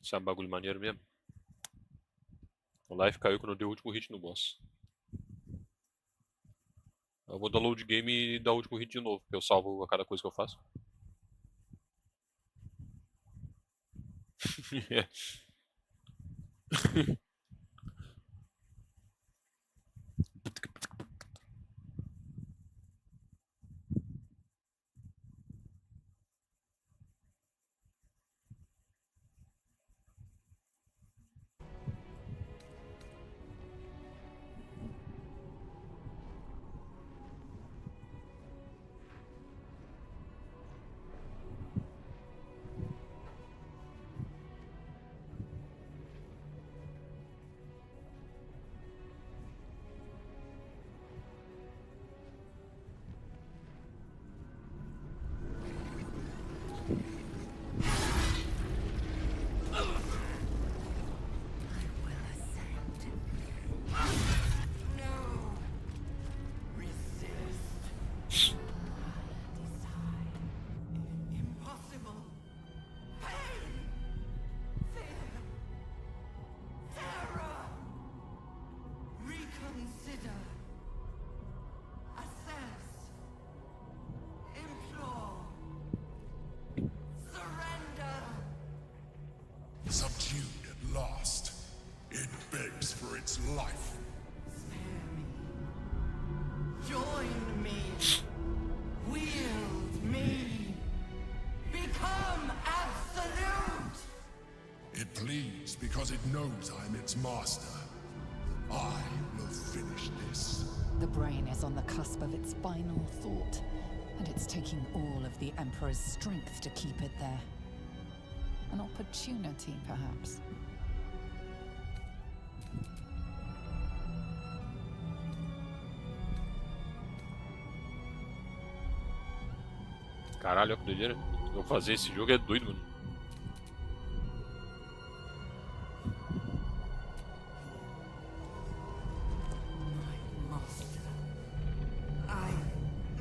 Sabe bagulho maneiro mesmo? O life caiu quando eu dei o último hit no boss. Eu vou dar load game e dar o último hit de novo, porque eu salvo a cada coisa que eu faço. É. Subdued at last, it begs for its life. Spare me. Join me. Wield me. Become absolute. It pleads because it knows I'm its master. I will finish this. The brain is on the cusp of its final thought, and it's taking all of the Emperor's strength to keep it there. An opportunity, perhaps. Caralho, olha que doideira. Eu fazer esse jogo é doido, mano. My master. I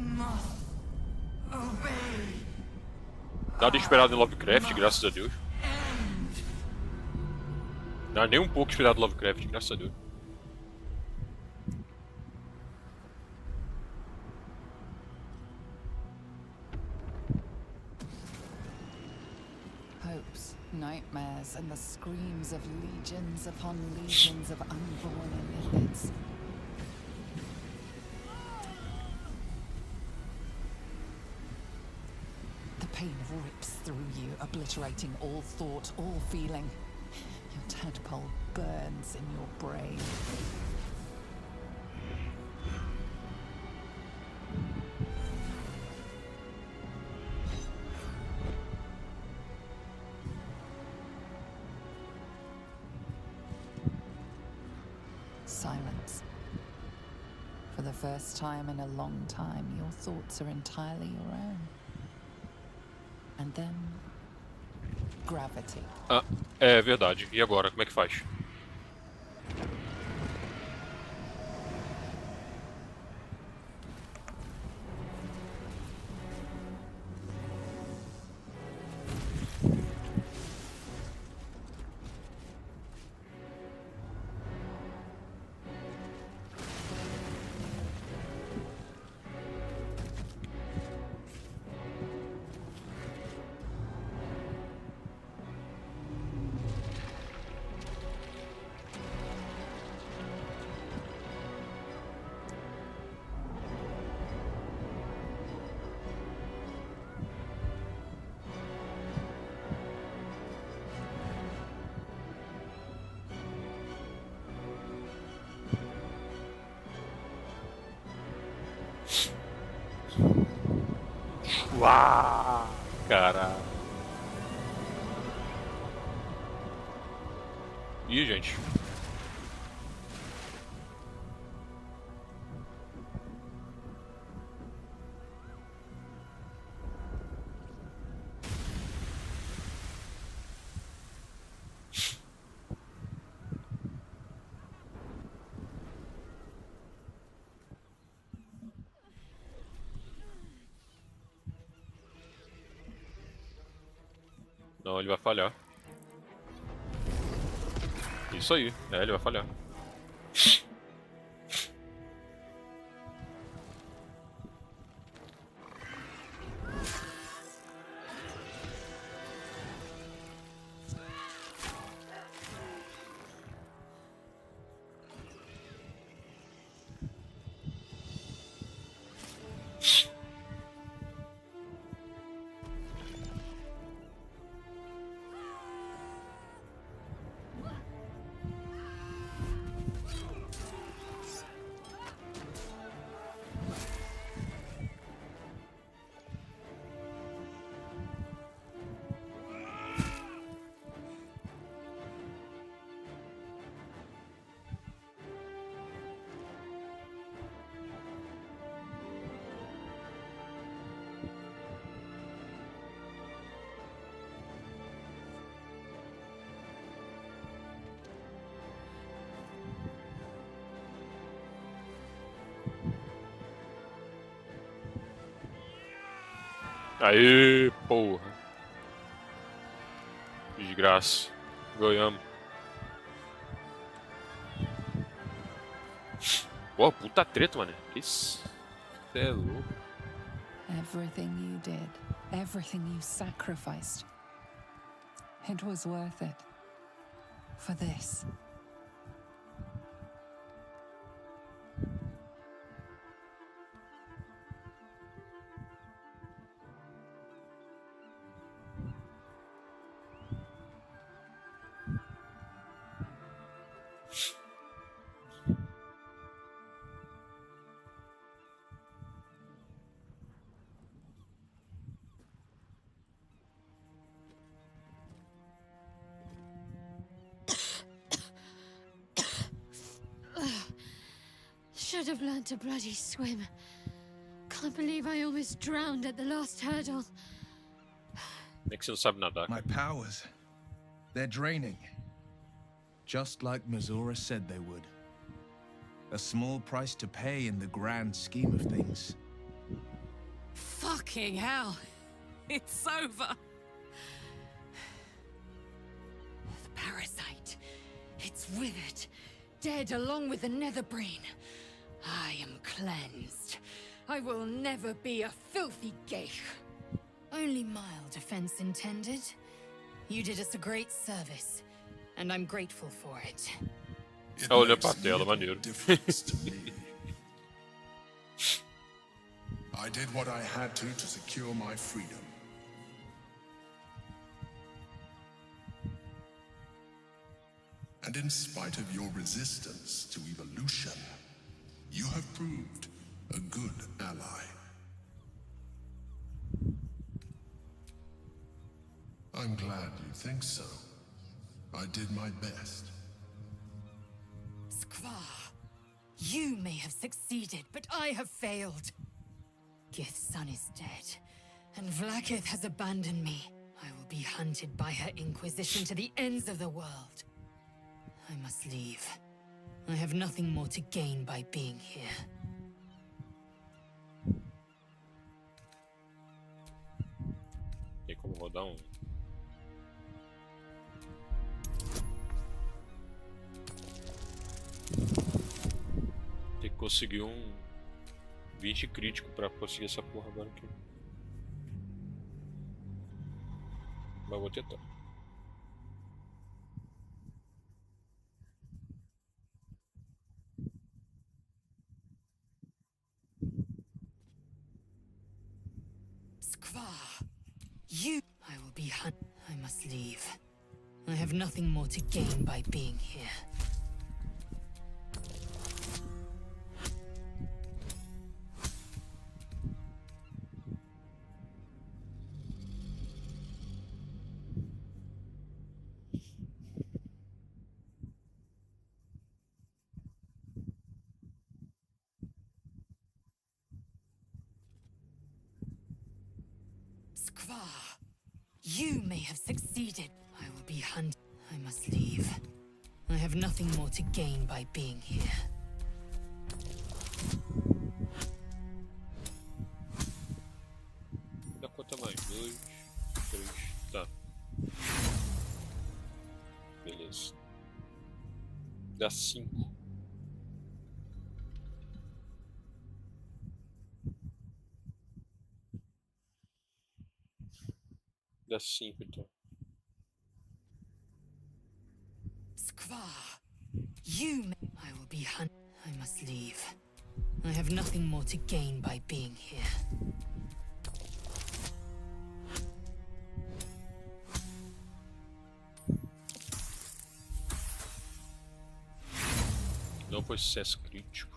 must obey. Nada inspirado em Lovecraft, graças a Deus. Nada nem um pouco inspirado em Lovecraft, graças a Deus. Hopes, nightmares, and the screams of legions upon legions of unborn Illithids. The pain rips through you, obliterating all thought, all feeling. Your tadpole burns in your brain. Silence. For the first time in a long time, your thoughts are entirely your own. And then, gravity. Ah, é verdade. E agora, como é que faz? Uau! Caralho. Ih, gente. Não, ele vai falhar. Isso aí. É, ele vai falhar. Aê, porra. Desgraça. Ganhamos. Pô, puta treta, mano. Que isso? Cê é louco. Everything you did, everything you sacrificed, it was worth it. For this. Should have learned to bloody swim. Can't believe I almost drowned at the last hurdle. É que você não sabe nadar. My powers, they're draining. Just like Missoura said they would. A small price to pay in the grand scheme of things. Fucking hell. It's over. The parasite. It's withered. Dead along with the netherbrain. I am cleansed. I will never be a filthy geich. Only mild offense intended. You did us a great service, and I'm grateful for it. It Olha makes pra tela, little maneiro. difference to me. I did what I had to secure my freedom. And in spite of your resistance to evolution, you have proved a good ally. I'm glad you think so. I did my best. Skvar, you may have succeeded, but I have failed. Gith's son is dead, and Vlaakith has abandoned me. I will be hunted by her Inquisition to the ends of the world. I must leave. I have nothing more to gain by being here. Tem como rodar um. Tem que conseguir um 20 crítico pra conseguir essa porra agora aqui. Mas vou tentar. Skvar, you... I will be I must leave. I have nothing more to gain by being here. Skvar, you may have succeeded. I will be hunted. I must leave. I have nothing more to gain by being here. Ainda conta mais 2, 3, tá. Beleza. Dá 5. Dá 5 então. Skvar, I will be I must leave. I have nothing more to gain by being here. Não foi sucesso crítico.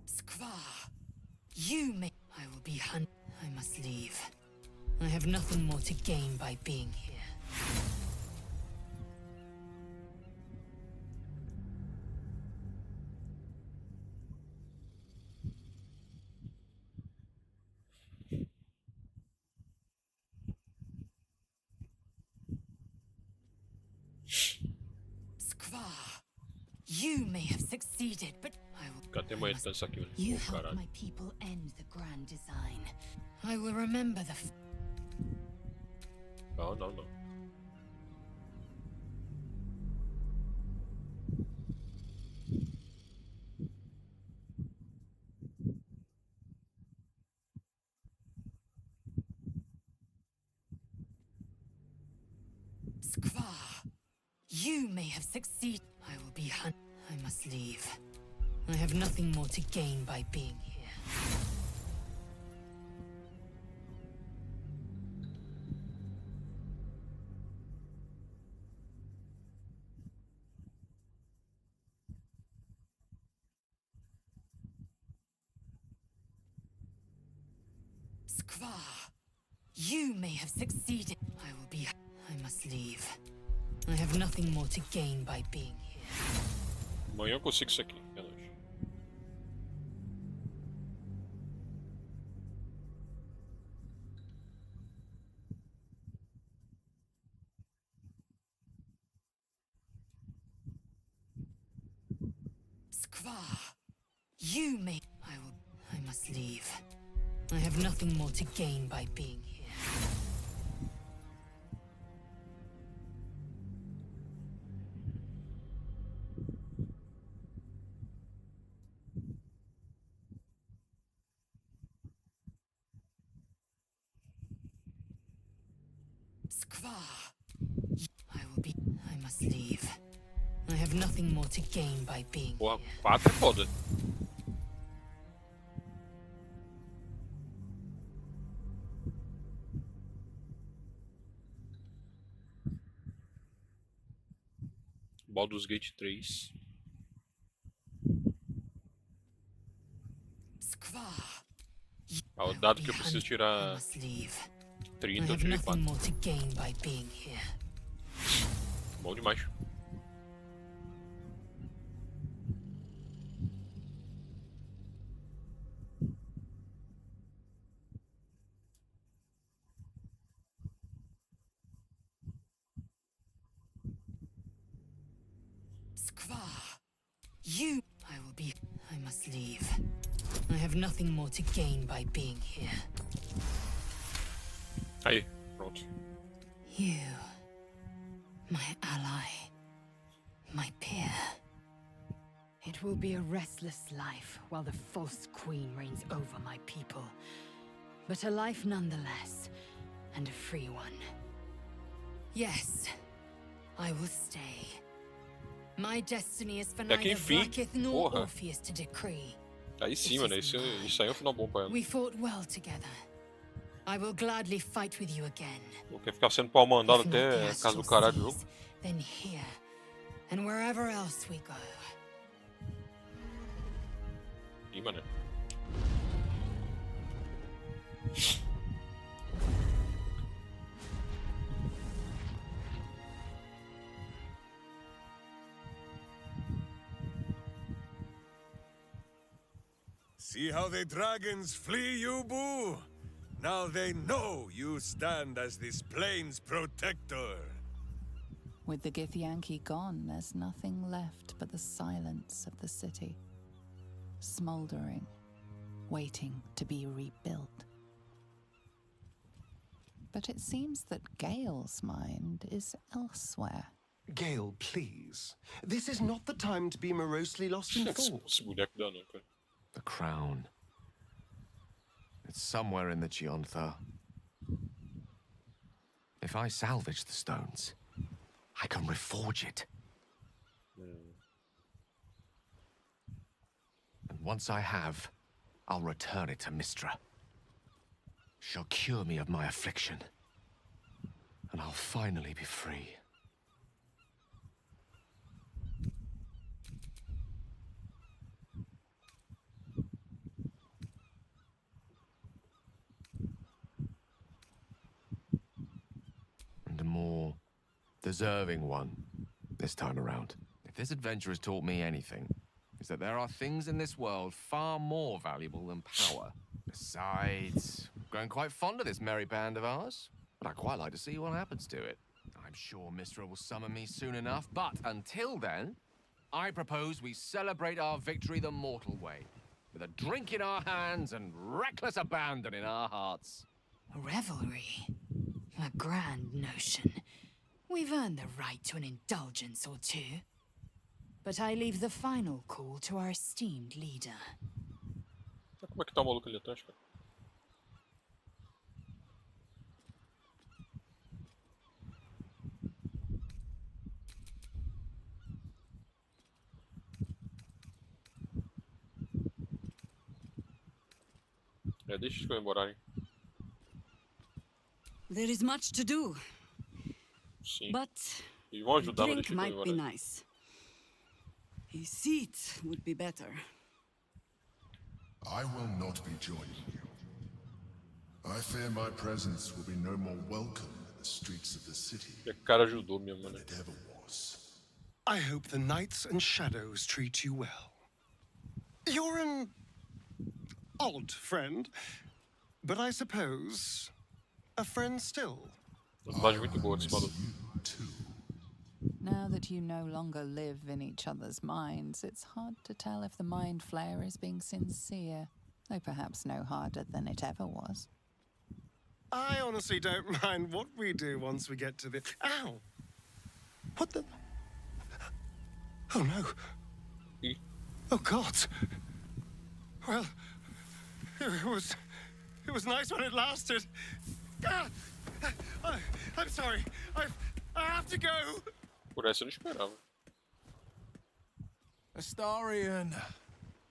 Skvar, I will be I must leave. I have nothing more to gain by being here. You may have succeeded, but I will. Fica até mais distância aqui, You oh, helped caralho. my people end the grand design. I will remember the. Não, não, não. Skvar, you may have succeeded. I will be I must leave. I have nothing more to gain by being here. Skvar, you may have succeeded. I will be. I must leave. I have nothing more to gain by being here. Amanhã eu consigo isso aqui, é nóis. Skvar, you may. I must leave. I have nothing more to gain by being here. Skvar, I will be. I must leave. I have nothing more to gain by being Porra, here. 4 é foda. Baldur's Gate 3. Skvar, Ah, o dado que eu preciso I tirar must leave. I 30, eu have tirei nothing 4. more to gain by being here. Bom demais. Skvar, I will be. I must leave. I have nothing more to gain by being here. Aí, pronto. You, my ally, my peer. It will be a restless life while the false queen reigns over my people. But a life nonetheless, and a free one. Yes, I will stay. My destiny is for Até que neither enfim, Blacketh nor porra. Orpheus to decree. Aí sim, mano, isso aí é um final bom pra ela. We fought well together. I will gladly fight with you again. Não quer ficar sendo pau mandado If not até the a casa do astral caralho do jogo. seas, then here, and wherever else we go. Ih, mano. See how the dragons flee you, Boo? Now they know you stand as this plane's protector. With the Githyanki gone, there's nothing left but the silence of the city, smoldering, waiting to be rebuilt. But it seems that Gale's mind is elsewhere. Gale, please. This is not the time to be morosely lost in thought. Esse boneco dá não, cara. The crown. It's somewhere in the Gionthar. If I salvage the stones, I can reforge it. And once I have, I'll return it to Mistra. She'll cure me of my affliction. And I'll finally be free. And a more deserving one this time around. If this adventure has taught me anything, it's that there are things in this world far more valuable than power. Besides, I'm growing quite fond of this merry band of ours, and I'd quite like to see what happens to it. I'm sure Mistra will summon me soon enough, but until then, I propose we celebrate our victory the mortal way, with a drink in our hands and reckless abandon in our hearts. Revelry? A grand notion. We've earned the right to an indulgence or two. But I leave the final call to our esteemed leader. Como é que tá o maluco ali atrás, cara? Deixa eles comemorarem. There is much to do. Sim. But E vão ajudar, mas drink deixa eles might be comemorarem. nice. A seat would be better. I will not be joining you. I fear my presence will be no more welcome in the streets of the city E a cara ajudou mesmo, than né? it ever was. I hope the knights and shadows treat you well. You're an odd friend, but I suppose a friend still. Dublagem muito boa desse maluco. You too. Now that you no longer live in each other's minds, it's hard to tell if the mind flayer is being sincere, though perhaps no harder than it ever was. I honestly don't mind what we do once we get to the... Ow! What the... Oh, no. E Oh, God. Well, it was nice when it lasted. Ah! I'm sorry. I have to go. por essa eu não esperava. Astarion!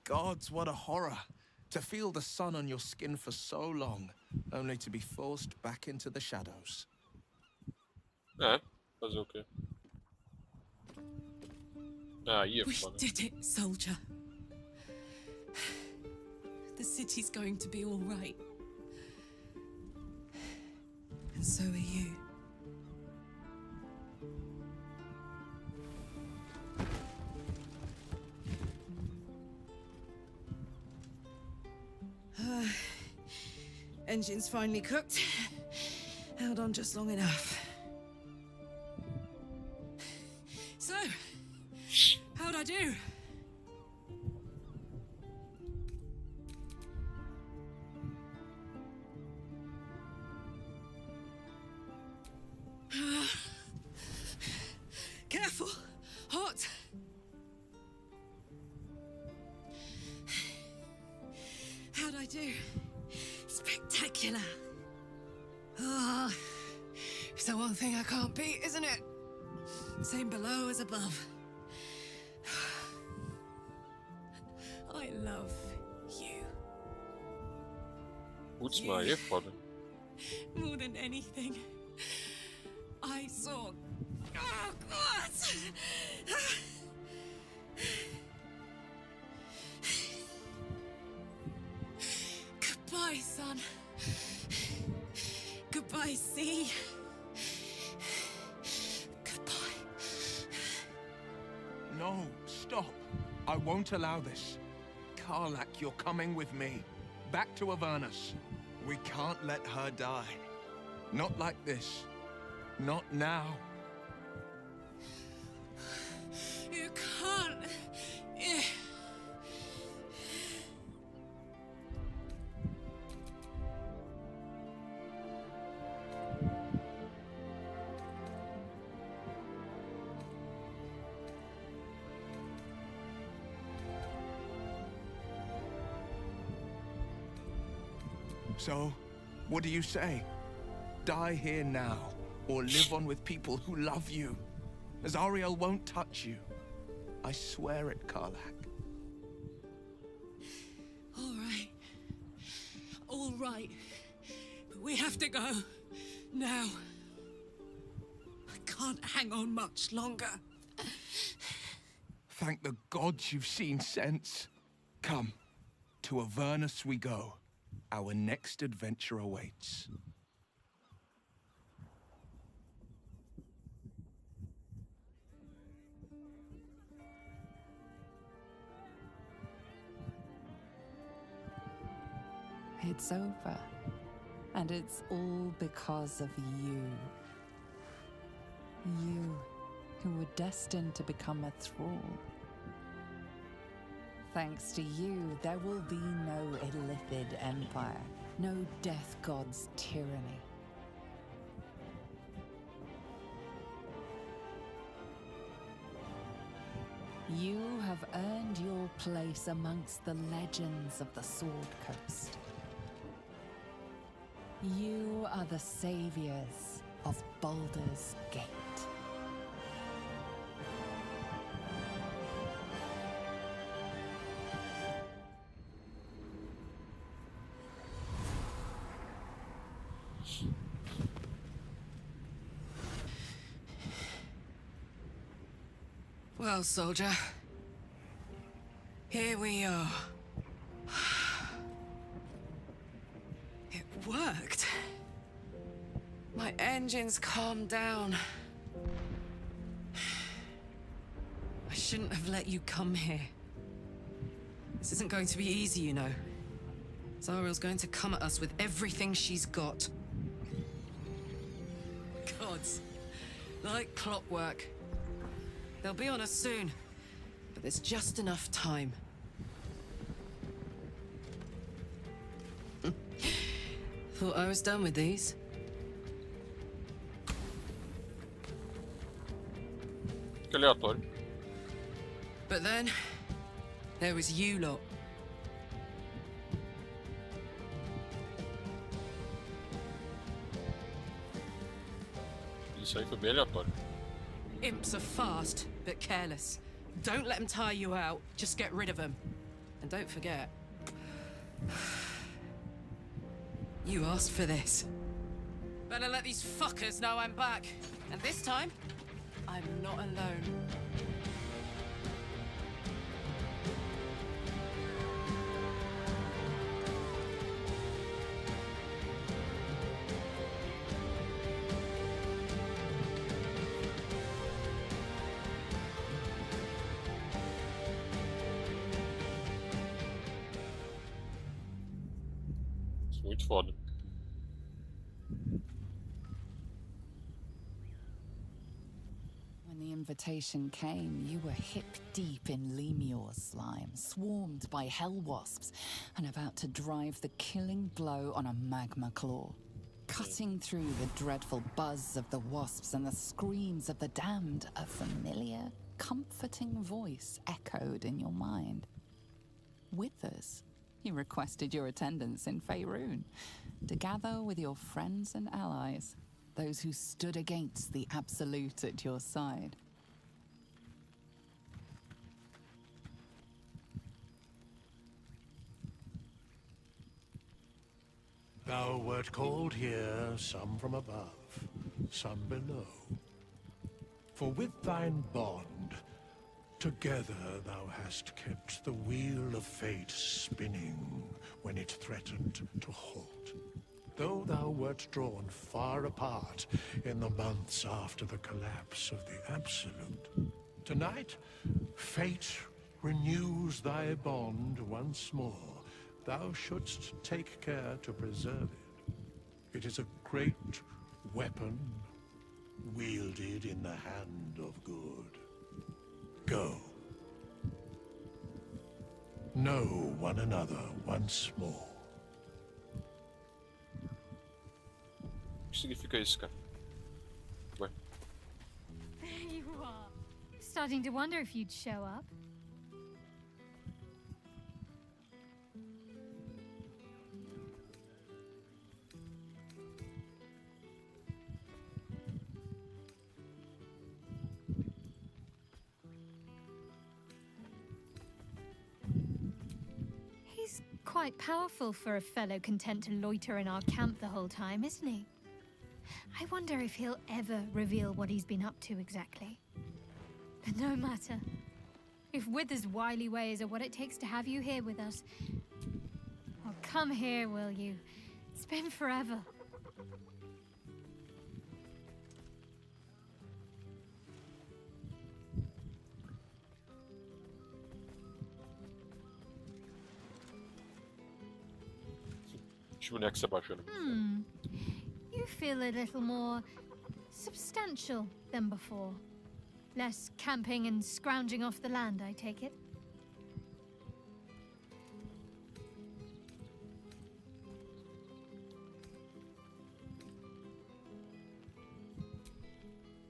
Gods, what a horror. To feel the sun on your skin for so long, only to be forced back into the shadows. É, fazer o quê? Aí é We foda. did it, soldier. The city's going to be all right. And so are you. Engine's finally cooked. Held on just long enough. So, how'd I do? Careful! Hot! How'd I do? Spectacular! Ah, it's the one thing I can't beat, isn't it? Same below as above. I love you. Putz, mas aí é foda. More than anything. I saw... Oh, God! Goodbye, son. Goodbye, sea. Goodbye. No, stop. I won't allow this. Karlak, you're coming with me. Back to Avernus. We can't let her die. Not like this. Not now. So, what do you say? Die here now, or live on with people who love you. Azariel won't touch you. I swear it, Karlak. All right. All right. But we have to go. Now. I can't hang on much longer. Thank the gods you've seen sense. Come, to Avernus we go. Our next adventure awaits. It's over. And it's all because of you. You, who were destined to become a thrall. Thanks to you, there will be no Illithid empire, no death god's tyranny. You have earned your place amongst the legends of the Sword Coast. You are the saviors of Baldur's Gate. Well, soldier. Here we are. It worked. My engines calmed down. I shouldn't have let you come here. This isn't going to be easy, you know. Zariel's going to come at us with everything she's got. Gods. Like clockwork. They'll be on us soon, but there's just enough time. Thought I was done with these. Que aleatório. But then, there was you lot. Isso aí foi bem aleatório. Imps are fast, but careless. Don't let them tire you out, just get rid of them. And don't forget... You asked for this. Better let these fuckers know I'm back. And this time, I'm not alone. Muito foda. When the invitation came, you were hip deep in Lemure slime, swarmed by hell wasps, and about to drive the killing blow on a magma claw. Cutting through the dreadful buzz of the wasps and the screams of the damned, a familiar, comforting voice echoed in your mind. Withers. He requested your attendance in Faerun, to gather with your friends and allies, those who stood against the Absolute at your side. Thou wert called here, some from above, some below. For with thine bond, together thou hast kept the wheel of fate spinning when it threatened to halt. Though thou wert drawn far apart in the months after the collapse of the Absolute, tonight fate renews thy bond once more. Thou shouldst take care to preserve it. It is a great weapon wielded in the hand of good. Go. Know one another once more. O que significa isso, cara? Ué. There you are. Starting to wonder if you'd show up. quite powerful for a fellow content to loiter in our camp the whole time, isn't he? I wonder if he'll ever reveal what he's been up to exactly. But no matter. If Wither's wily ways are what it takes to have you here with us, well, come here, will you? It's been forever. Şu boneco se abaixando. You feel a little more substantial than before. Less camping and scrounging off the land, I take it.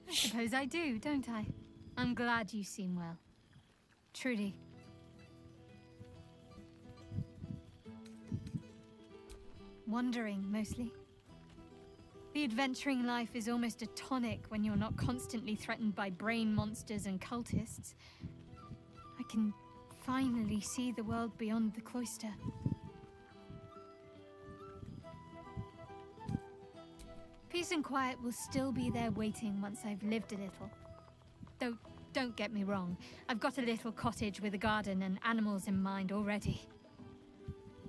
I suppose I do, don't I? I'm glad you seem well. Truly. Wandering, mostly. The adventuring life is almost a tonic when you're not constantly threatened by brain monsters and cultists. I can finally see the world beyond the cloister. Peace and quiet will still be there waiting once I've lived a little. Though, don't get me wrong, I've got a little cottage with a garden and animals in mind already.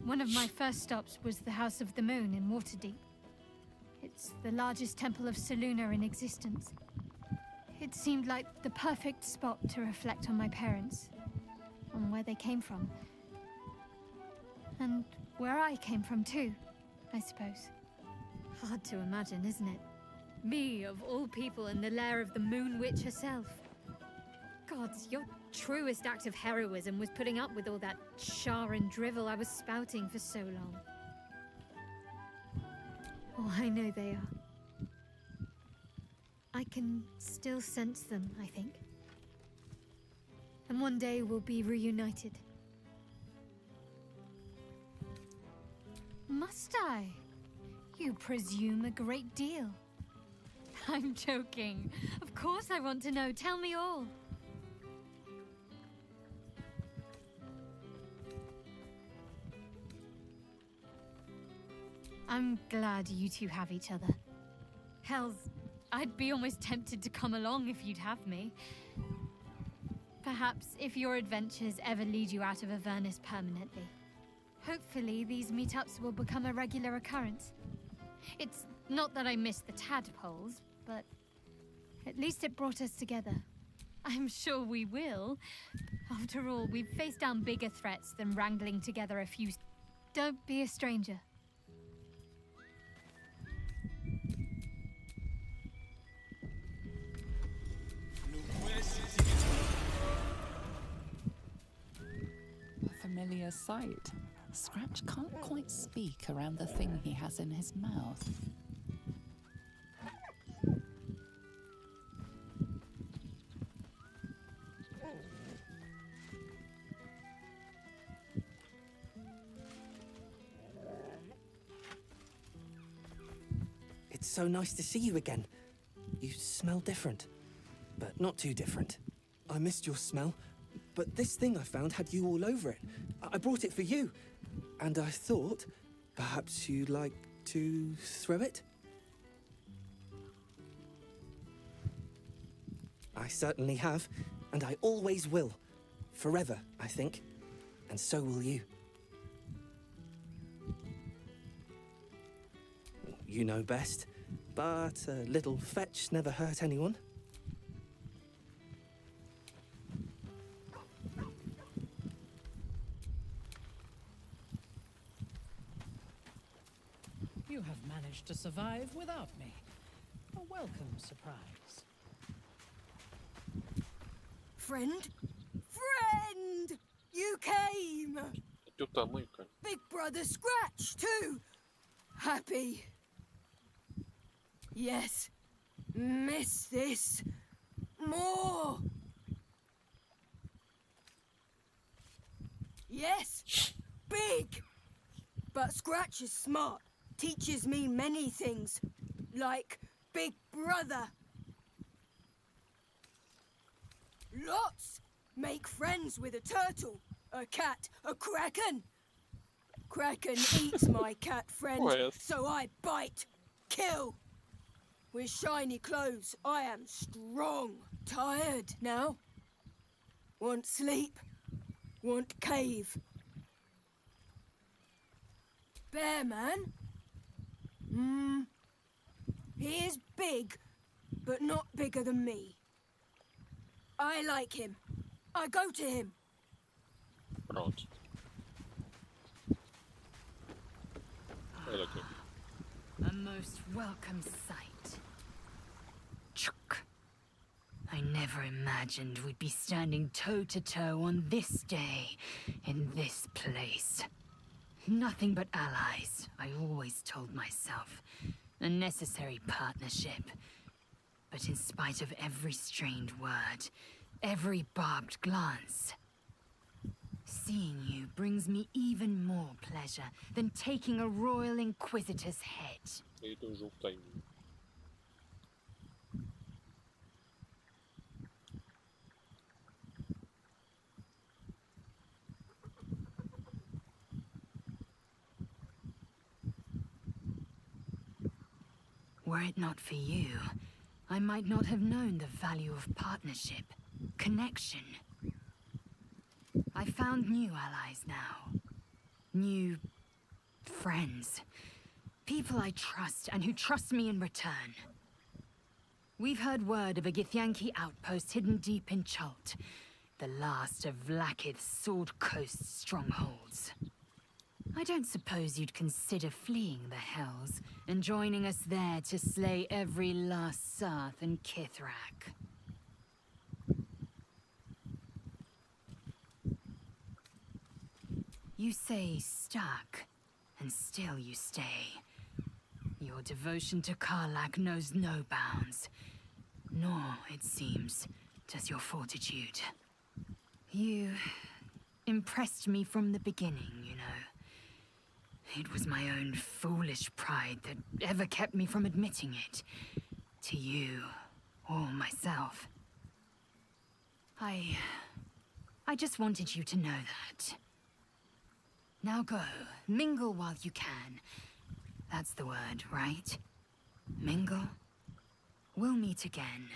One of my first stops was the House of the Moon in Waterdeep. It's the largest temple of Selûne in existence. It seemed like the perfect spot to reflect on my parents, on where they came from. And where I came from too, I suppose. Hard to imagine, isn't it? Me, of all people, in the lair of the Moon Witch herself. Gods, your truest act of heroism was putting up with all that char and drivel I was spouting for so long. Oh, I know they are. I can still sense them, I think. And one day we'll be reunited. Must I? You presume a great deal. I'm joking. Of course I want to know. Tell me all. I'm glad you two have each other. Hells, I'd be almost tempted to come along if you'd have me. Perhaps if your adventures ever lead you out of Avernus permanently. Hopefully these meetups will become a regular occurrence. It's not that I miss the tadpoles, but at least it brought us together. I'm sure we will. After all, we've faced down bigger threats than wrangling together a few... Don't be a stranger. A familiar sight. Scratch can't quite speak around the thing he has in his mouth. It's so nice to see you again. You smell different, but not too different. I missed your smell, but this thing I found had you all over it. I brought it for you, and I thought perhaps you'd like to throw it? I certainly have, and I always will. Forever, I think. And so will you. You know best, but a little fetch never hurt anyone. You have managed to survive without me. A welcome surprise. Friend? Friend! You came! Teu tamanho, cara. Big Brother Scratch, too! Happy. Yes. Miss this. More. Yes. Big. But Scratch is smart. Teaches me many things. Like Big Brother. Lots. Make friends with a turtle, a cat, a kraken. Kraken eats my cat friend, Well. so I bite, kill. With shiny clothes, I am strong. Tired now. Want sleep. Want cave. Bear man? He is big, but not bigger than me. I like him. I go to him. Pronto. Olha aqui. A most welcome sight. Chuk. I never imagined we'd be standing toe-to-toe on this day, in this place. Nothing but allies, I always told myself. A necessary partnership. But in spite of every strained word, every barbed glance, seeing you brings me even more pleasure than taking a royal inquisitor's head. Eita, o jogo tá em mim. Were it not for you, I might not have known the value of partnership, connection. I found new allies now. New friends. People I trust and who trust me in return. We've heard word of a Githyanki outpost hidden deep in Chult, the last of Vlakith's Sword Coast strongholds. I don't suppose you'd consider fleeing the Hells and joining us there to slay every last Sarth and Kithrak. You say stuck, and still you stay. Your devotion to Karlak knows no bounds, nor, it seems, does your fortitude. You impressed me from the beginning, you know. It was my own foolish pride that ever kept me from admitting it. To you, or myself. I just wanted you to know that. Now go, mingle while you can. That's the word, right? Mingle? We'll meet again.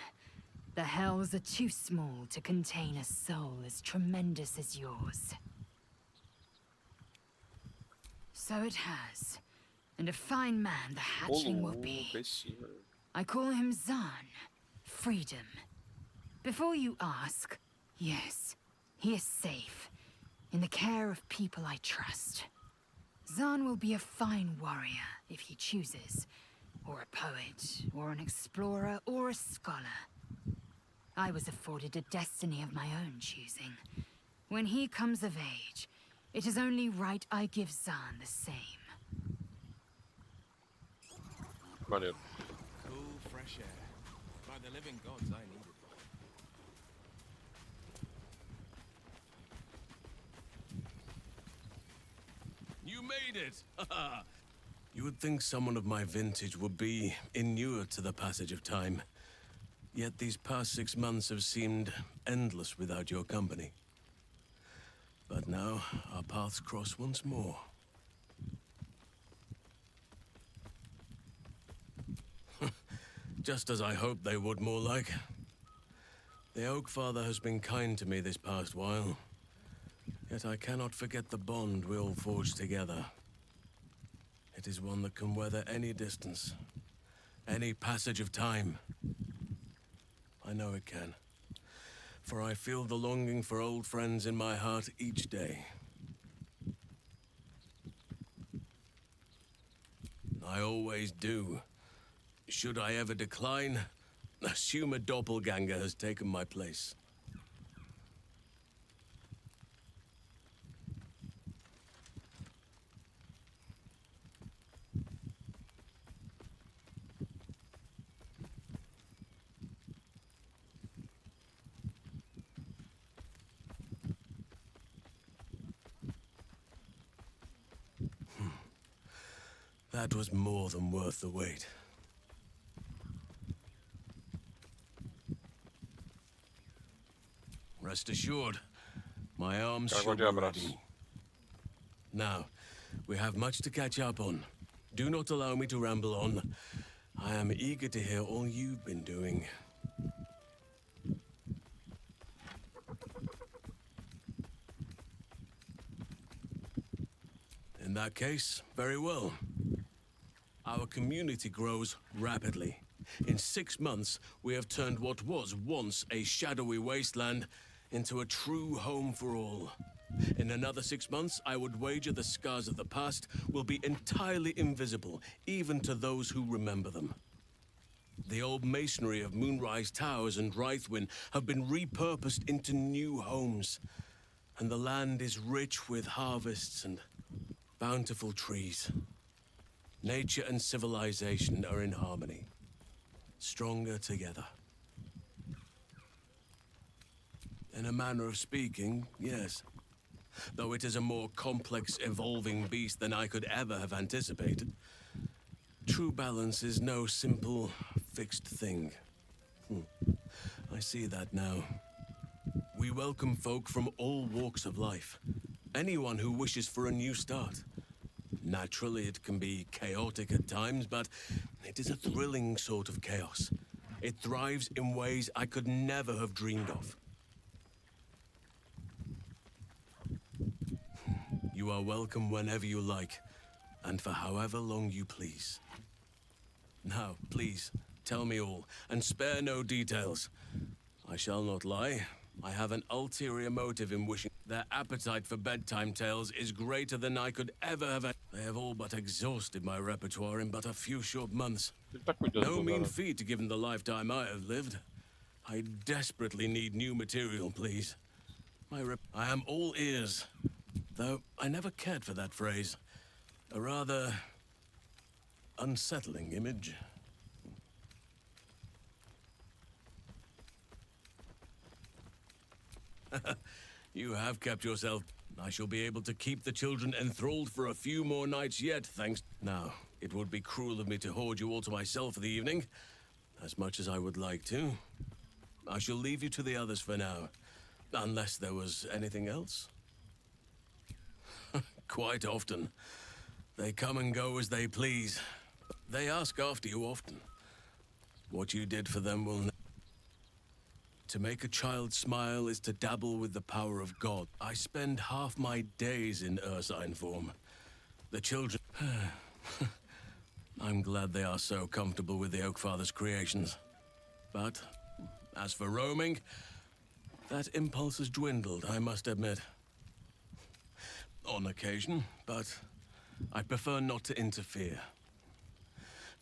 The Hells are too small to contain a soul as tremendous as yours. So it has. And a fine man the hatchling will be. I call him Zahn. Freedom. Before you ask, yes, he is safe. In the care of people I trust. Zahn will be a fine warrior, if he chooses. Or a poet, or an explorer, or a scholar. I was afforded a destiny of my own choosing. When he comes of age, it is only right I give Zahn the same. Maneiro. Cool, fresh air. By the living gods, I need it. You made it! You would think someone of my vintage would be inured to the passage of time. Yet these past 6 months have seemed endless without your company. But now, our paths cross once more. Just as I hoped they would, more like. The Oak Father has been kind to me this past while. Yet I cannot forget the bond we all forged together. It is one that can weather any distance, any passage of time. I know it can, for I feel the longing for old friends in my heart each day. I always do. Should I ever decline, assume a doppelganger has taken my place. That was more than worth the wait. Rest assured, my arms shall be ready. Now, We have much to catch up on. Do not allow me to ramble on. I am eager to hear all you've been doing. In that case, very well. Our community grows rapidly. In 6 months, we have turned what was once a shadowy wasteland into a true home for all. In another 6 months, I would wager the scars of the past will be entirely invisible, even to those who remember them. The old masonry of Moonrise Towers and Rythwin have been repurposed into new homes, and the land is rich with harvests and bountiful trees. Nature and civilization are in harmony, stronger together. In a manner of speaking, yes. Though it is a more complex, evolving beast than I could ever have anticipated. True balance is no simple, fixed thing. I see that now. We welcome folk from all walks of life. Anyone who wishes for a new start. Naturally, it can be chaotic at times, but it is a thrilling sort of chaos. It thrives in ways I could never have dreamed of. You are welcome whenever you like, and for however long you please. Now, please, tell me all, and spare no details. I shall not lie. I have an ulterior motive in wishing. Their appetite for bedtime tales is greater than I could ever have. They have all but exhausted my repertoire in but a few short months. No mean feat given the lifetime I have lived. I desperately need new material, please. I am all ears. Though I never cared for that phrase. A rather unsettling image. You have kept yourself. I shall be able to keep the children enthralled for a few more nights yet, thanks. Now, it would be cruel of me to hoard you all to myself for the evening, as much as I would like to. I shall leave you to the others for now, unless there was anything else. Quite often. They come and go as they please. They ask after you often. What you did for them will... To make a child smile is to dabble with the power of God. I spend half my days in Ursine form. The children... I'm glad they are so comfortable with the Oakfather's creations. But, as for roaming, that impulse has dwindled, I must admit. On occasion, but I prefer not to interfere.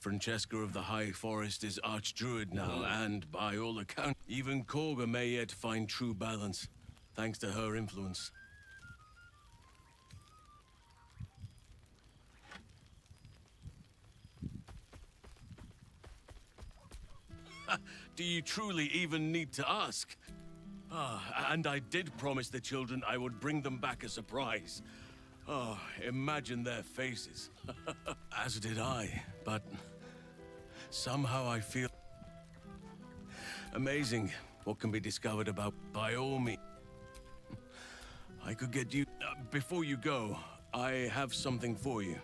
Francesca of the High Forest is Archdruid now, and by all accounts, even Korga may yet find true balance, thanks to her influence. Do you truly even need to ask? And I did promise the children I would bring them back a surprise. Oh, imagine their faces. As did I, but somehow I feel... Amazing what can be discovered about by all means. I could get you... before you go, I have something for you.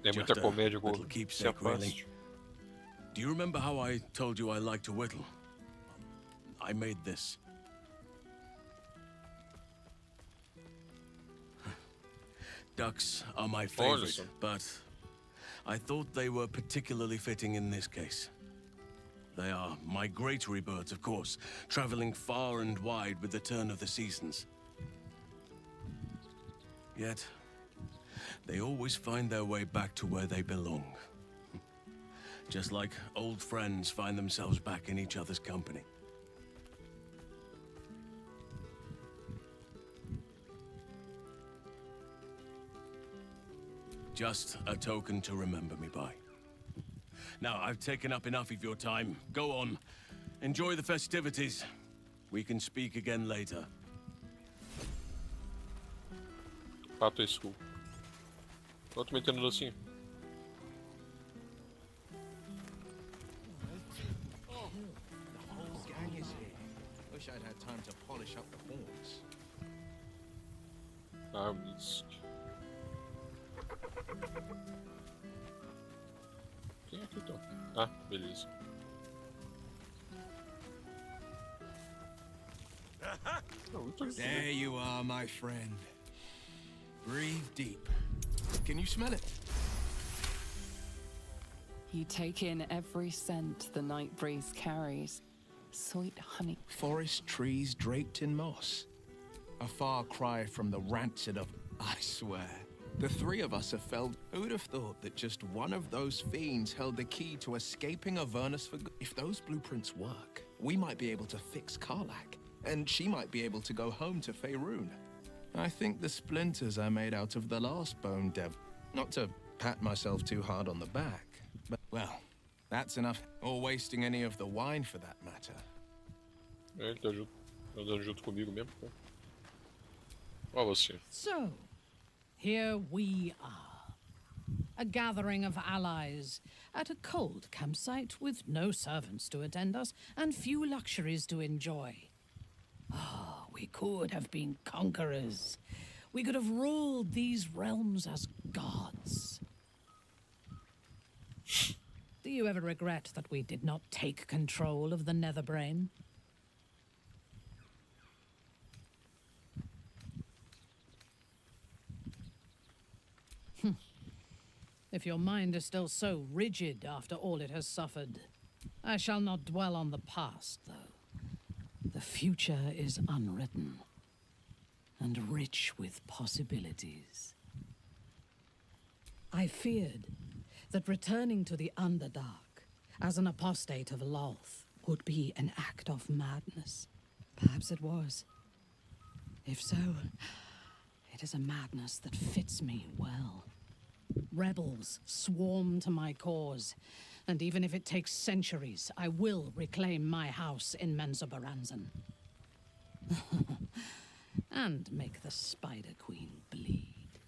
Tem muita comédia com keepsake, really. Do you remember how I told you I like to whittle? I made this. Ducks are my favorite, but I thought they were particularly fitting in this case. They are migratory birds, of course, traveling far and wide with the turn of the seasons. Yet, they always find their way back to where they belong. Just like old friends find themselves back in each other's company. Just a token to remember me by. Now, I've taken up enough of your time. Go on. Enjoy the festivities. We can speak again later. Pato escuro. Eu tô metendo docinho. Wish I'd had time to polish up the horns. Amigos. Quem é aqui então? Ah, beleza. There you are, my friend. Breathe deep. Can you smell it? You take in every scent the night breeze carries. Sweet honey. Forest trees draped in moss. A far cry from the rancid of... I swear. The three of us have felt... Who'd have thought that just one of those fiends held the key to escaping Avernus for good? If those blueprints work, we might be able to fix Karlak. And she might be able to go home to Faerun. I think the splinters are made out of the last bone devil. Not to pat myself too hard on the back, but, well, that's enough. Or wasting any of the wine for that matter. Ele tá andando junto comigo mesmo, pô. Ó você. So, here we are. A gathering of allies at a cold campsite with no servants to attend us and few luxuries to enjoy. Ah, we could have been conquerors. We could have ruled these realms as gods. Do you ever regret that we did not take control of the Netherbrain? If your mind is still so rigid after all it has suffered, I shall not dwell on the past, though. The future is unwritten and rich with possibilities. I feared that returning to the Underdark as an apostate of Lolth would be an act of madness. Perhaps it was. If so, it is a madness that fits me well. Rebels swarm to my cause, and even if it takes centuries, I will reclaim my house in Menzoberranzan. And make the Spider Queen bleed.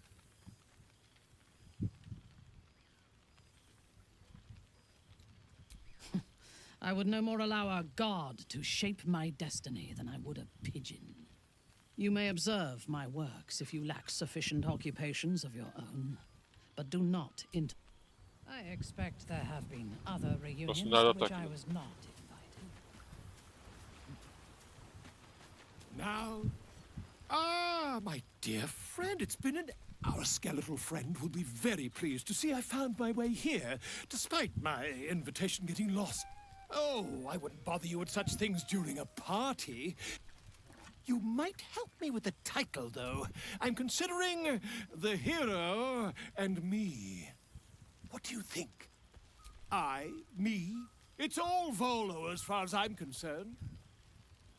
I would no more allow a god to shape my destiny than I would a pigeon. You may observe my works if you lack sufficient occupations of your own, but do not I expect there have been other reunions to which I was not invited. Now, my dear friend, it's been an... Our skeletal friend will be very pleased to see I found my way here, despite my invitation getting lost. Oh, I wouldn't bother you with such things during a party. You might help me with the title, though. I'm considering the hero and me. What do you think? I, me, it's all Volo as far as I'm concerned.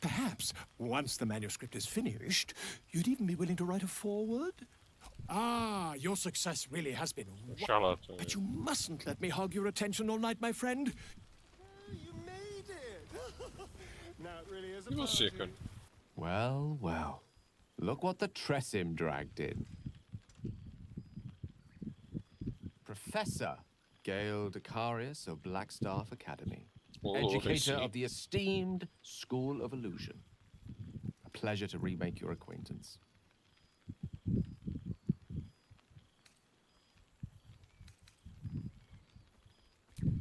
Perhaps, once the manuscript is finished, you'd even be willing to write a foreword? Ah, your success really has been... But you mustn't let me hog your attention all night, my friend. You made it! Now it really is a party. Well, well. Look what the Tressim dragged in. Professor Gale Decarius of Blackstaff Academy. Educator of the esteemed School of Illusion. A pleasure to remake your acquaintance.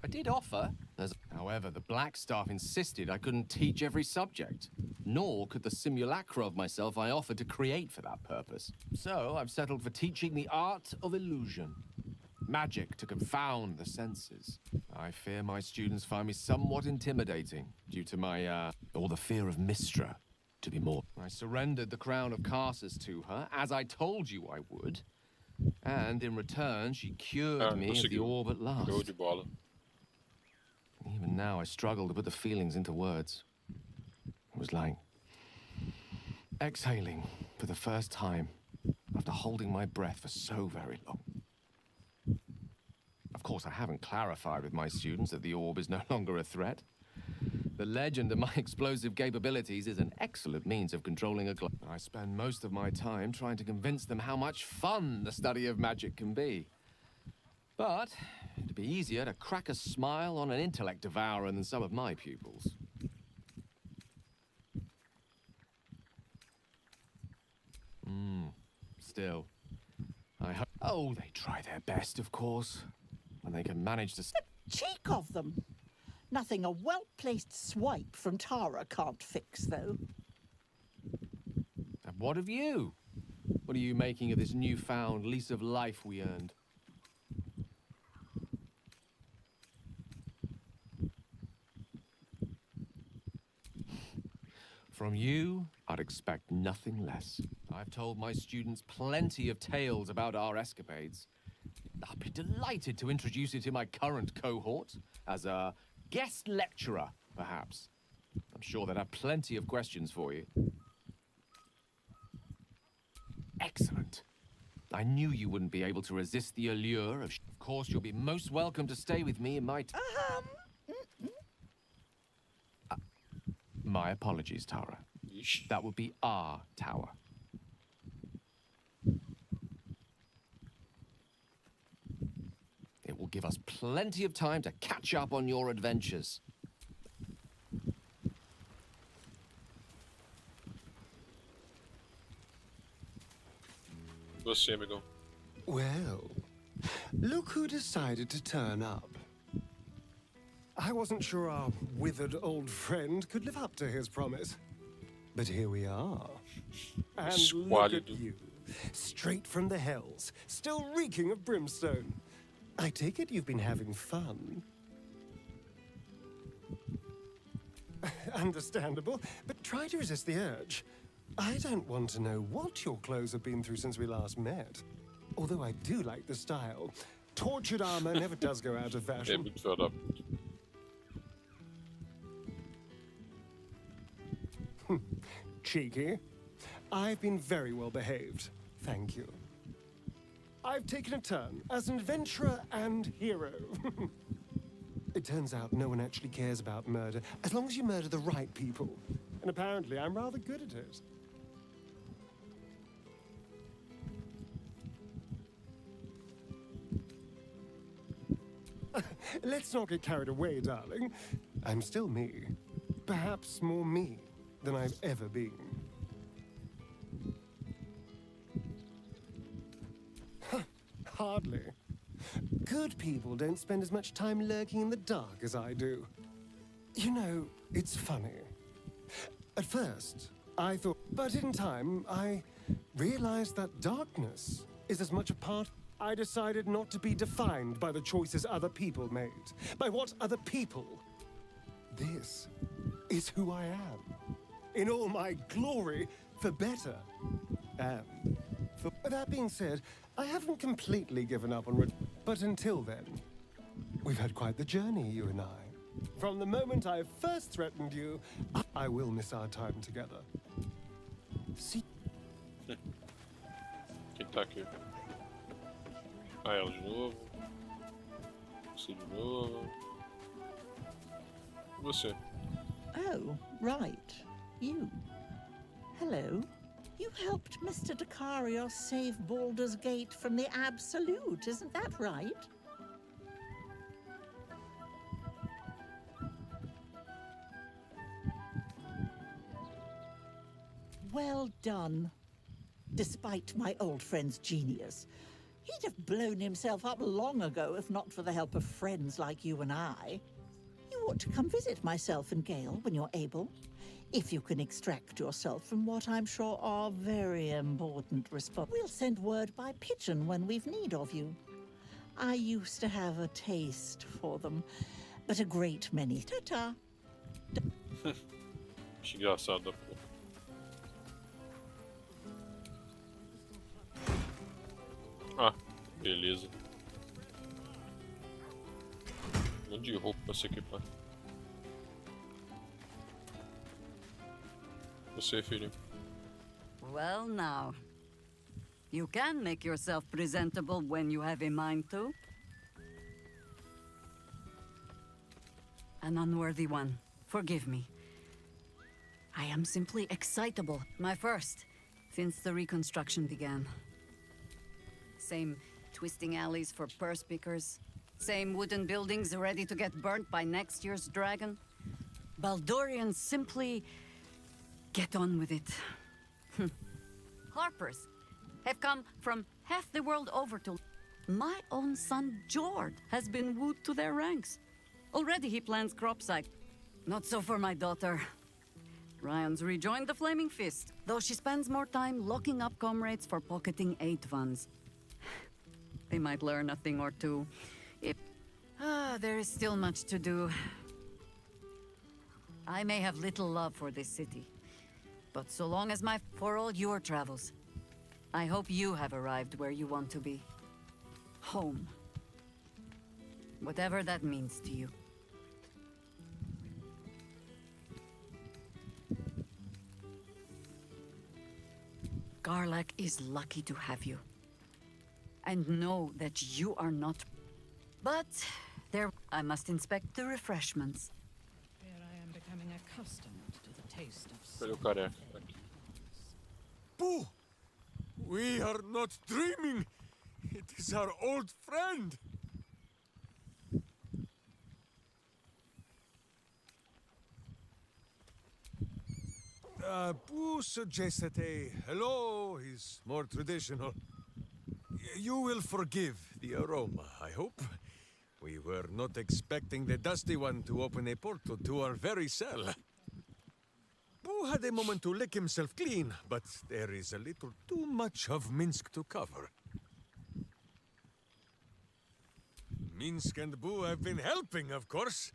I did offer, however, the Blackstaff insisted I couldn't teach every subject, nor could the simulacra of myself I offered to create for that purpose. So I've settled for teaching the art of illusion. Magic to confound the senses. I fear my students find me somewhat intimidating, due to my, or the fear of Mystra, to be more. I surrendered the crown of Carsus to her, as I told you I would, and in return she cured me of the orb at last. Even now I struggle to put the feelings into words. It was like exhaling for the first time after holding my breath for so very long. Of course, I haven't clarified with my students that the orb is no longer a threat. The legend of my explosive capabilities is an excellent means of controlling a globe. I spend most of my time trying to convince them how much fun the study of magic can be. But it'd be easier to crack a smile on an intellect devourer than some of my pupils. Still, Oh, they try their best, of course. When they can manage to... Cheek of them! Nothing a well-placed swipe from Tara can't fix, though. And what of you? What are you making of this newfound lease of life we earned? From you, I'd expect nothing less. I've told my students plenty of tales about our escapades. I'd be delighted to introduce you to my current cohort as a guest lecturer, perhaps. I'm sure they'd have plenty of questions for you. Excellent. I knew you wouldn't be able to resist the allure of... Of course, you'll be most welcome to stay with me in my... My apologies, Tara. That would be our tower. It will give us plenty of time to catch up on your adventures. Você, amigão. Well, look who decided to turn up. I wasn't sure our withered old friend could live up to his promise. But here we are. And look at you, straight from the hells, still reeking of brimstone. I take it you've been having fun. Understandable, but try to resist the urge. I don't want to know what your clothes have been through since we last met. Although I do like the style. Tortured armor never does go out of fashion. Cheeky. I've been very well behaved. Thank you. I've taken a turn as an adventurer and hero. It turns out no one actually cares about murder, as long as you murder the right people. And apparently I'm rather good at it. Let's not get carried away, darling. I'm still me. Perhaps more me than I've ever been. Hardly. Good people don't spend as much time lurking in the dark as I do. You know, it's funny. At first, I thought, but in time, I realized that darkness is as much a part. I decided not to be defined by the choices other people made, by what other people. This is who I am. In all my glory, for better. And for that being said, I haven't completely given up on but until then, we've had quite the journey, you and I. From the moment I first threatened you, I will miss our time together. See? Quem tá aqui? Ah, ela de novo. Você de novo. E você? Oh, right. You. Hello. You helped Mr. Dacarios save Baldur's Gate from the Absolute, isn't that right? Well done. Despite my old friend's genius. He'd have blown himself up long ago if not for the help of friends like you and I. You ought to come visit myself and Gale when you're able. If you can extract yourself from what I'm sure are very important response. We'll send word by pigeon when we've need of you. I used to have a taste for them, but a great many. Ta-ta. Que engraçado, pô. Ah, beleza. Um monte de roupa pra se equipar. Você, filho. Well, now. You can make yourself presentable when you have a mind to. An unworthy one. Forgive me. I am simply excitable. My first, since the reconstruction began. Same twisting alleys for purse pickers. Same wooden buildings ready to get burnt by next year's dragon. Baldurians simply get on with it. Harpers have come from half the world over to... My own son, Jord, has been wooed to their ranks. Already he plans crop cycle. Not so for my daughter. Ryan's rejoined the Flaming Fist, though she spends more time locking up comrades for pocketing aid funds. They might learn a thing or two. There is still much to do. I may have little love for this city, but so long as for all your travels, I hope you have arrived where you want to be. Home. Whatever that means to you. Garlak is lucky to have you. And know that you are not... But I must inspect the refreshments. Here I am becoming accustomed to the taste of... Cadê o careca? Aqui. Boo! We are not dreaming! It is our old friend! Boo suggested a hello is more traditional. You will forgive the aroma, I hope. We were not expecting the Dusty One to open a portal to our very cell. Boo had a moment to lick himself clean, but there is a little too much of Minsk to cover. Minsk and Boo have been helping, of course.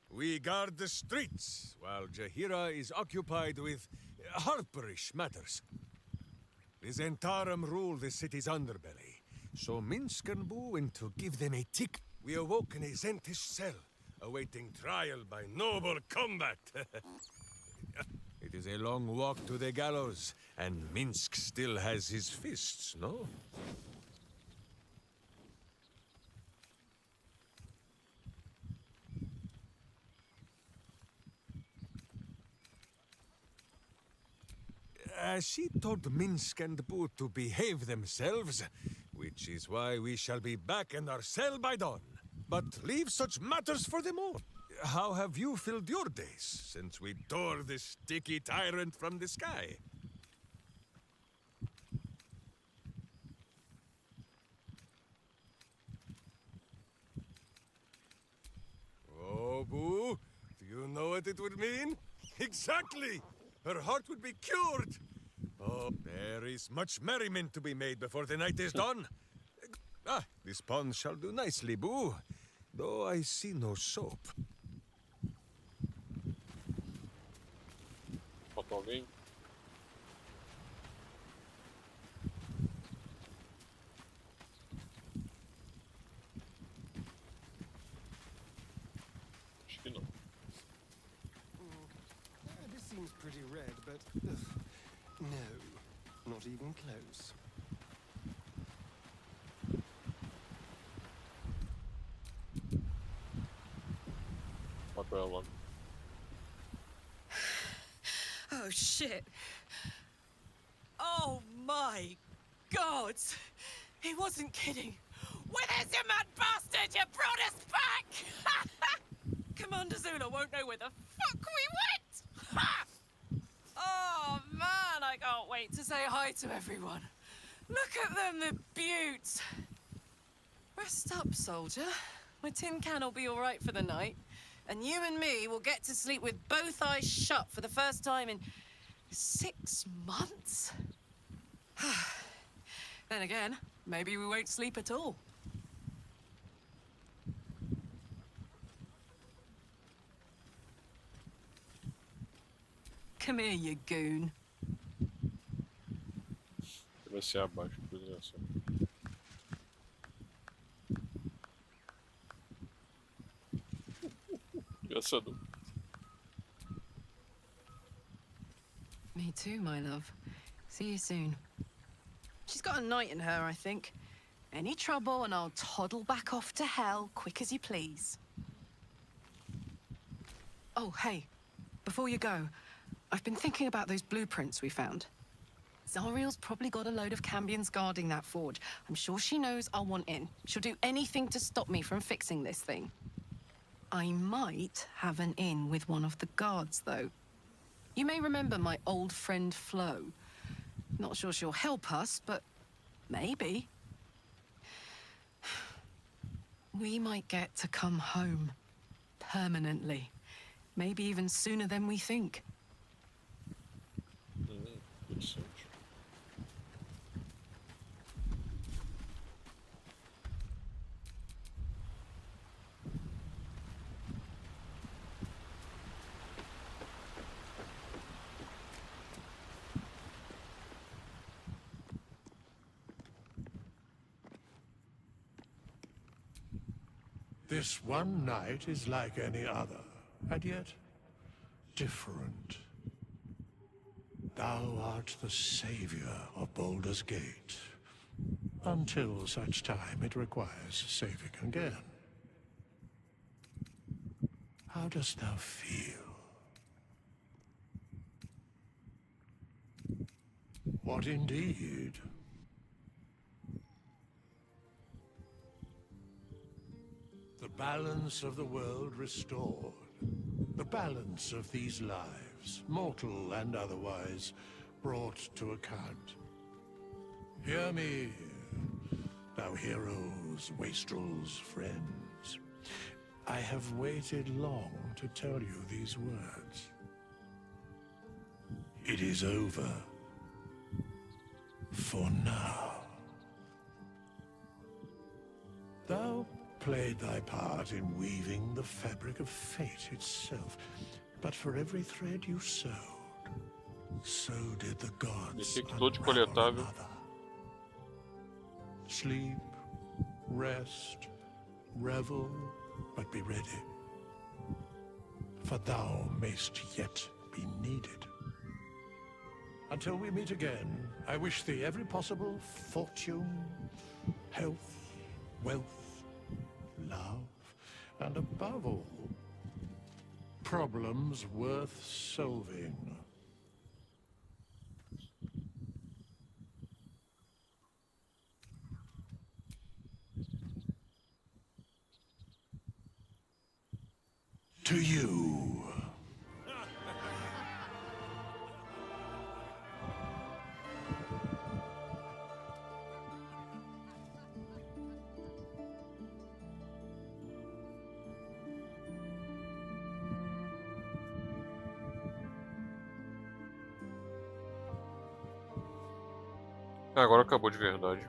We guard the streets, while Jahira is occupied with harperish matters. The Zentarum rule the city's underbelly, so Minsk and Boo went to give them a tick. We awoke in a Zentish cell, awaiting trial by noble combat. It is a long walk to the gallows, and Minsk still has his fists, no? She told Minsk and Boo to behave themselves, which is why we shall be back in our cell by dawn. But leave such matters for them all. How have you filled your days since we tore this sticky tyrant from the sky? Oh, Boo, do you know what it would mean? Exactly! Her heart would be cured! Oh, there is much merriment to be made before the night is done. This pond shall do nicely, Boo. Though I see no soap. Falta alguém? Acho que não. This seems pretty red, but... no, not even close. Matou ela logo. Oh, shit. Oh, my God. He wasn't kidding. Where is you mad bastard? You brought us back! Commander Zula won't know where the fuck we went! Ha! Oh, man, I can't wait to say hi to everyone. Look at them, the beauts. Rest up, soldier. My tin can will be all right for the night. And you and me will get to sleep with both eyes shut for the first time in 6 months? Then again, maybe we won't sleep at all. Come here, you goon. Vai ser abaixo, por engraçado. Engraçado. Me too, my love. See you soon. She's got a night in her, I think. Any trouble and I'll toddle back off to hell quick as you please. Oh, hey. Before you go, I've been thinking about those blueprints we found. Zariel's probably got a load of Cambions guarding that forge. I'm sure she knows I'll want in. She'll do anything to stop me from fixing this thing. I might have an in with one of the guards, though. You may remember my old friend Flo. Not sure she'll help us, but Maybe. We might get to come home. Permanently. Maybe even sooner than we think. Interessante. This one night is like any other, and yet different. Thou art the savior of Baldur's Gate, until such time it requires saving again. How dost thou feel? What indeed? The balance of the world restored. The balance of these lives, mortal and otherwise, brought to account. Hear me, thou heroes, wastrels, friends. I have waited long to tell you these words. It is over. For now. Thou played thy part in weaving the fabric of fate itself, but for every thread you sewed, so did the gods unravel another. Sleep, rest, revel, but be ready, for thou mayst yet be needed. Until we meet again, I wish thee every possible fortune, health, wealth, love, and above all, problems worth solving. To you. Agora acabou de verdade.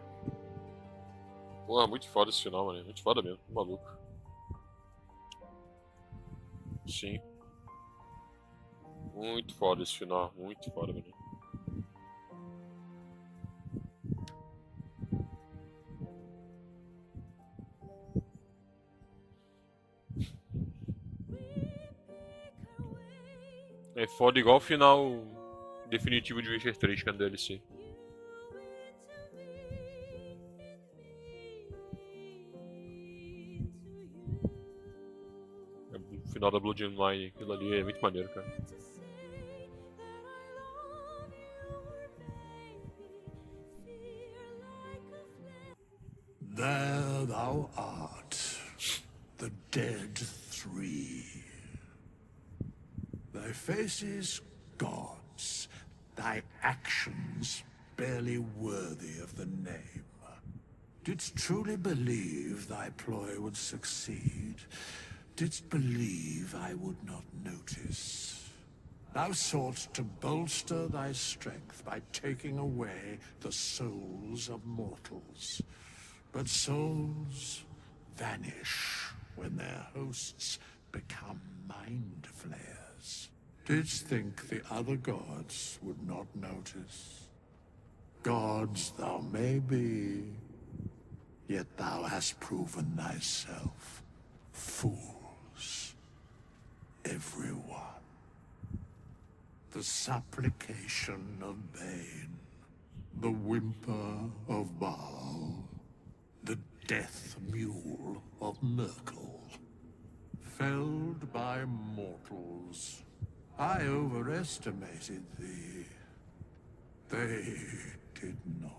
Porra, muito foda esse final, mano. Muito foda mesmo. Maluco. Sim. Muito foda esse final. Muito foda, mano. É foda igual o final definitivo de Witcher 3, que é no DLC. O final da Blood and Wine, aquilo ali é muito maneiro, cara. There thou art, the dead three. Thy faces gods, thy actions barely worthy of the name. Didst truly believe thy ploy would succeed? Didst believe I would not notice? Thou sought to bolster thy strength by taking away the souls of mortals. But souls vanish when their hosts become mind flayers. Didst think the other gods would not notice? Gods thou may be, yet thou hast proven thyself fools, everyone. The supplication of Bane, the whimper of Baal, the death mule of Merkel, felled by mortals. I overestimated thee. They did not.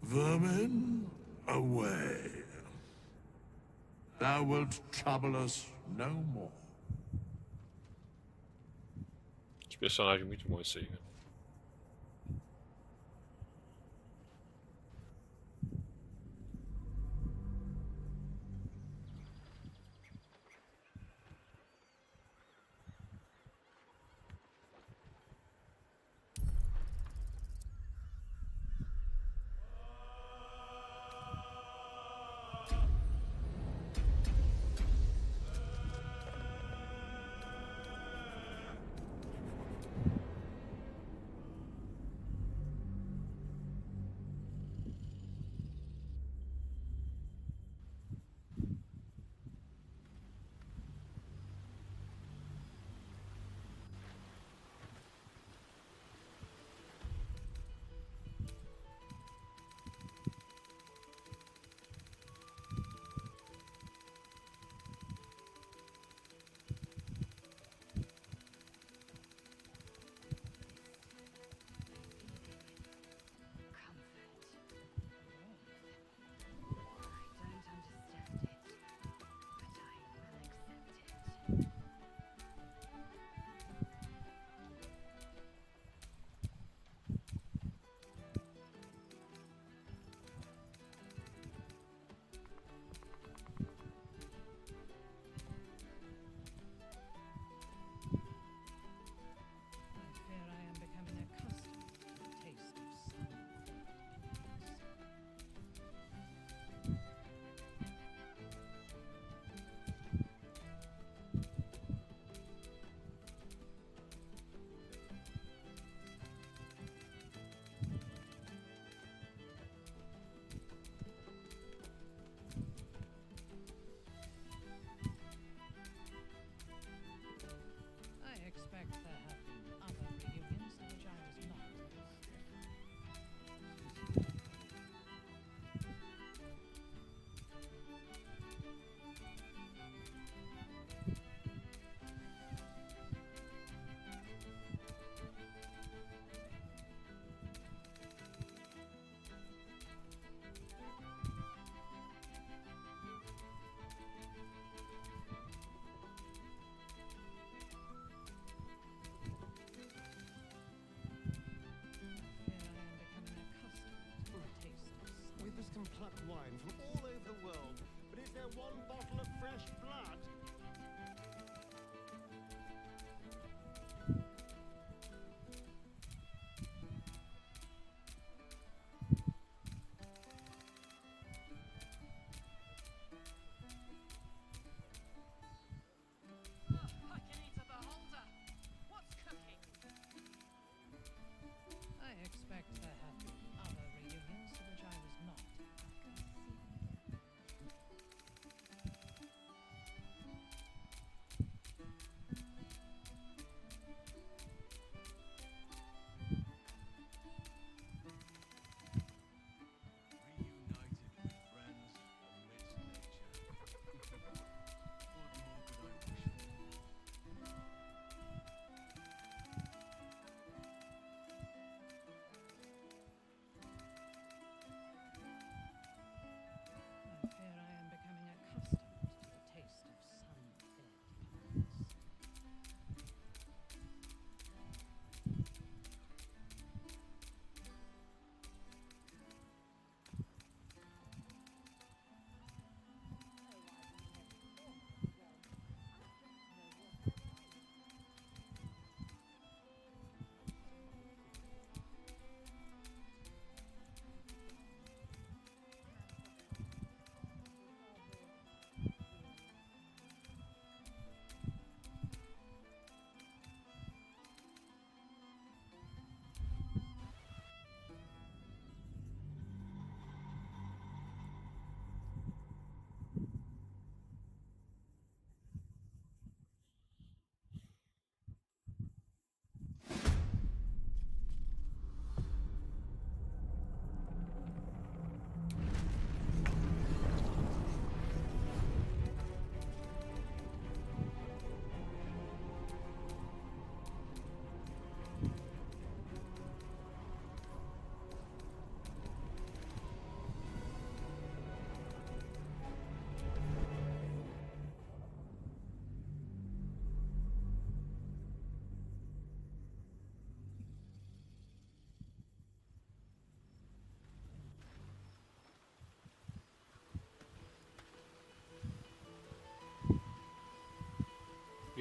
Vermin, away. Thou wilt trouble us no more. Esse personagem é muito bom esse aí, cara.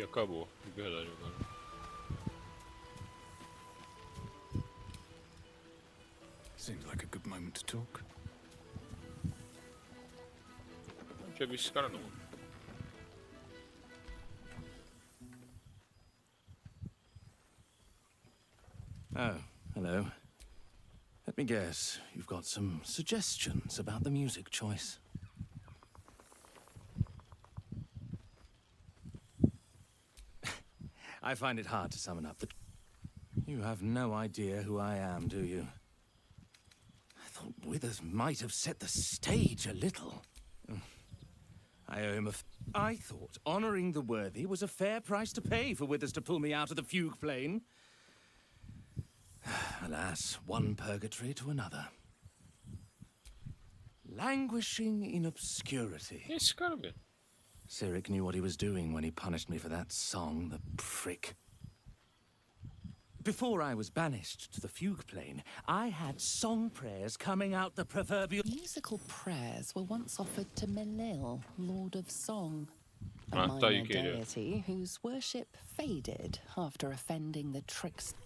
E acabou, de verdade agora. Seems like a good moment to talk. Não tinha visto esse cara não. Oh, hello. Let me guess, you've got some suggestions about the music choice. I find it hard to summon up the... You have no idea who I am, do you? I thought Withers might have set the stage a little. I owe him a... I thought honoring the worthy was a fair price to pay for Withers to pull me out of the fugue plane. Alas, one purgatory to another. Languishing in obscurity. Esse cara, man. Cyric knew what he was doing when he punished me for that song, the prick. Before I was banished to the fugue plane, I had song prayers coming out the proverbial... Musical prayers were once offered to Melil, Lord of Song, a Ah, tá aí, minor querida. deity whose worship faded after offending the trickster.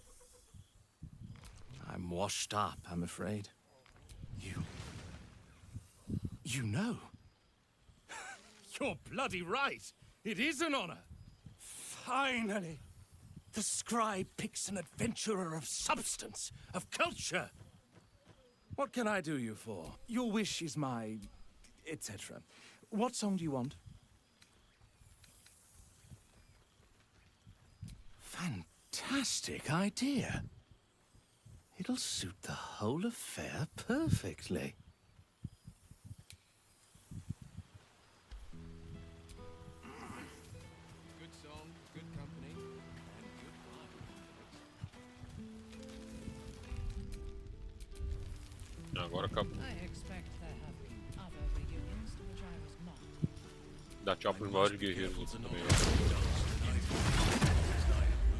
I'm washed up, I'm afraid. You know? You're bloody right! It is an honor! Finally! The scribe picks an adventurer of substance, of culture! What can I do you for? Your wish is my... etc. What song do you want? Fantastic idea! It'll suit the whole affair perfectly. Good song, good company, and good wine. Agora acabou. I expect there have been other reunions to which I was not. Dá tchau pros maiores guerreiros também.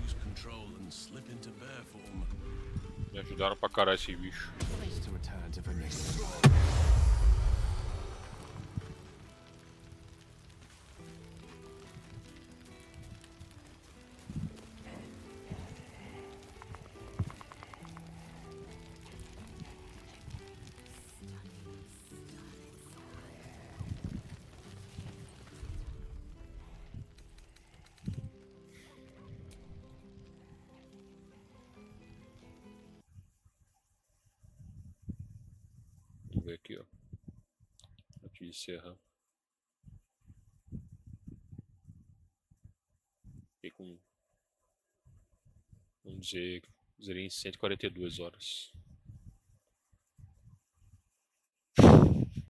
Lose control and slip into bear form. Me ajudaram pra caralho esse bicho. Place to return to Venice. Vamos ver aqui, ó. Antes de encerrar. Fiquei com... Vamos dizer... Zerei em 142 horas.